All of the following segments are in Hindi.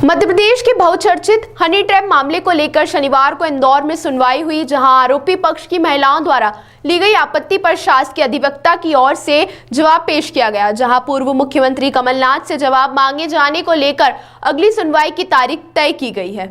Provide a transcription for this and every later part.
मध्य प्रदेश के बहुचर्चित हनी ट्रैप मामले को लेकर शनिवार को इंदौर में सुनवाई हुई, जहां आरोपी पक्ष की महिलाओं द्वारा ली गई आपत्ति पर शासकीय अधिवक्ता की ओर से जवाब पेश किया गया, जहां पूर्व मुख्यमंत्री कमलनाथ से जवाब मांगे जाने को लेकर अगली सुनवाई की तारीख तय की गई है।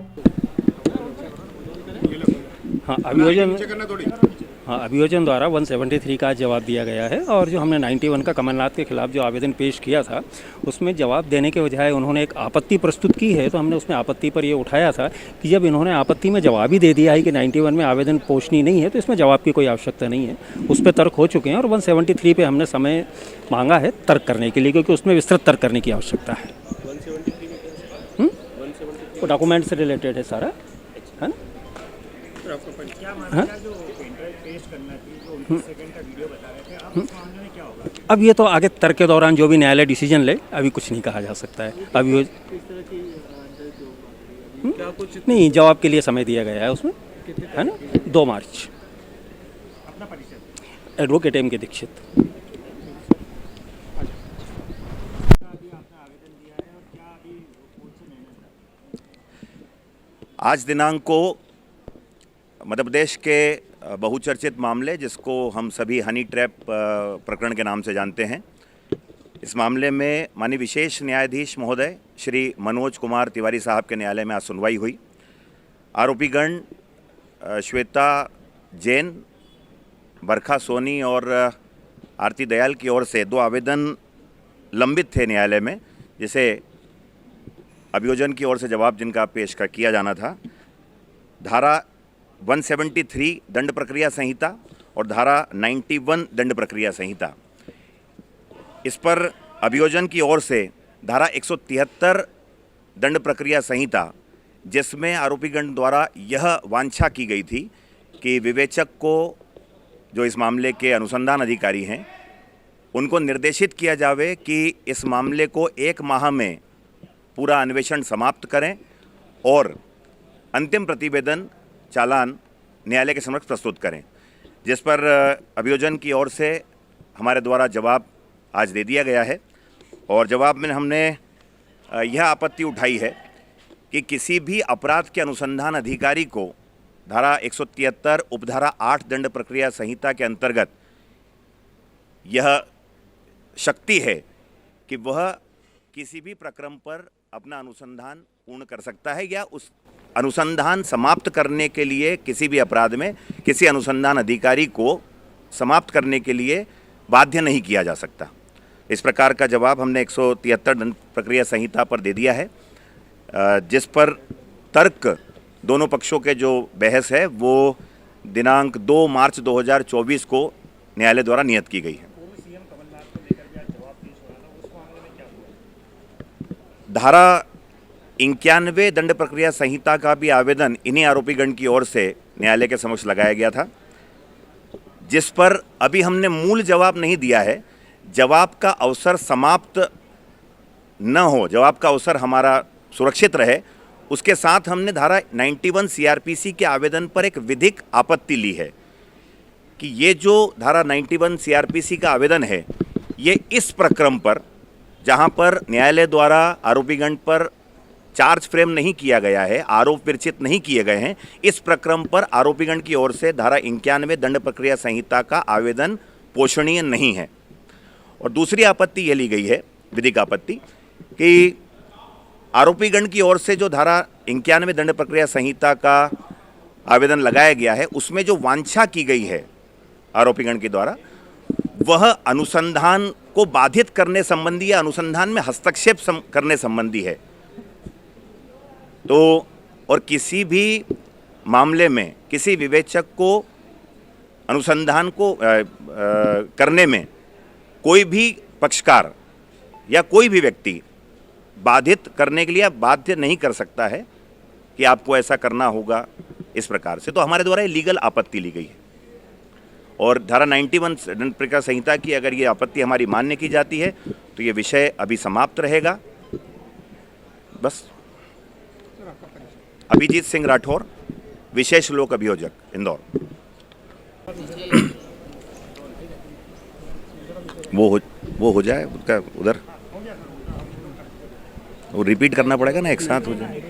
अभियोजन द्वारा 173 का जवाब दिया गया है और जो हमने 91 का कमलनाथ के खिलाफ जो आवेदन पेश किया था उसमें जवाब देने के बजाय उन्होंने एक आपत्ति प्रस्तुत की है। तो हमने उसमें आपत्ति पर ये उठाया था कि जब इन्होंने आपत्ति में जवाब ही दे दिया है कि 91 में आवेदन पोषणीय नहीं है तो इसमें जवाब की कोई आवश्यकता नहीं है। उस पर तर्क हो चुके हैं और 173 पे हमने समय मांगा है तर्क करने के लिए, क्योंकि उसमें विस्तृत तर्क करने की आवश्यकता है। वो डॉक्यूमेंट से रिलेटेड है सारा, है ना। अब ये तो आगे तर्क के दौरान जो भी न्यायालय डिसीजन ले, अभी कुछ नहीं कहा जा सकता है। अभी नहीं, जवाब के लिए समय दिया गया है उसमें, है ना, 2 मार्च। एडवोकेट एम के दीक्षित। आज दिनांक को मध्य प्रदेश के बहुचर्चित मामले, जिसको हम सभी हनी ट्रैप प्रकरण के नाम से जानते हैं, इस मामले में माननीय विशेष न्यायाधीश महोदय श्री मनोज कुमार तिवारी साहब के न्यायालय में आज सुनवाई हुई। आरोपीगण श्वेता जैन, बरखा सोनी और आरती दयाल की ओर से 2 आवेदन लंबित थे न्यायालय में, जिसे अभियोजन की ओर से जवाब जिनका पेश किया जाना था। धारा 173 दंड प्रक्रिया संहिता और धारा 91 दंड प्रक्रिया संहिता, इस पर अभियोजन की ओर से धारा 173 दंड प्रक्रिया संहिता, जिसमें आरोपीगण द्वारा यह वांछा की गई थी कि विवेचक को, जो इस मामले के अनुसंधान अधिकारी हैं, उनको निर्देशित किया जावे कि इस मामले को 1 माह में पूरा अन्वेषण समाप्त करें और अंतिम प्रतिवेदन चालान न्यायालय के समक्ष प्रस्तुत करें, जिस पर अभियोजन की ओर से हमारे द्वारा जवाब आज दे दिया गया है। और जवाब में हमने यह आपत्ति उठाई है कि किसी भी अपराध के अनुसंधान अधिकारी को धारा 173 उपधारा 8 दंड प्रक्रिया संहिता के अंतर्गत यह शक्ति है कि वह किसी भी प्रक्रम पर अपना अनुसंधान पूर्ण कर सकता है या उस अनुसंधान समाप्त करने के लिए किसी भी अपराध में किसी अनुसंधान अधिकारी को समाप्त करने के लिए बाध्य नहीं किया जा सकता। इस प्रकार का जवाब हमने 173 दंड प्रक्रिया संहिता पर दे दिया है, जिस पर तर्क दोनों पक्षों के जो बहस है वो दिनांक 2 मार्च 2024 को न्यायालय द्वारा नियत की गई है। धारा 91 दंड प्रक्रिया संहिता का भी आवेदन इन्हीं आरोपीगण की ओर से न्यायालय के समक्ष लगाया गया था, जिस पर अभी हमने मूल जवाब नहीं दिया है। जवाब का अवसर समाप्त न हो, जवाब का अवसर हमारा सुरक्षित रहे, उसके साथ हमने धारा 91 सीआरपीसी के आवेदन पर एक विधिक आपत्ति ली है कि ये जो धारा 91 सीआरपीसी का आवेदन है, ये इस प्रक्रम पर, जहां पर न्यायालय द्वारा आरोपीगण पर चार्ज फ्रेम नहीं किया गया है, आरोप विरचित नहीं किए गए हैं, इस प्रक्रम पर आरोपीगण की ओर से धारा 91 दंड प्रक्रिया संहिता का आवेदन पोषणीय नहीं है। और दूसरी आपत्ति यह ली गई है, विधिक आपत्ति, कि आरोपीगण की ओर से जो धारा 91 दंड प्रक्रिया संहिता का आवेदन लगाया गया है, उसमें जो वांछा की गई है आरोपीगण के द्वारा, वह अनुसंधान को बाधित करने संबंधी या अनुसंधान में हस्तक्षेप करने संबंधी है। तो और किसी भी मामले में किसी विवेचक को अनुसंधान को करने में कोई भी पक्षकार या कोई भी व्यक्ति बाधित करने के लिए बाध्य नहीं कर सकता है कि आपको ऐसा करना होगा, इस प्रकार से। तो हमारे द्वारा लीगल आपत्ति ली गई है और धारा 91 दंड प्रक्रिया संहिता की अगर ये आपत्ति हमारी मान्य की जाती है तो ये विषय अभी समाप्त रहेगा। बस। अभिजीत सिंह राठौर, विशेष लोक अभियोजक, इंदौर। वो हो जाए उसका उधर। वो रिपीट करना पड़ेगा ना, एक साथ हो जाए।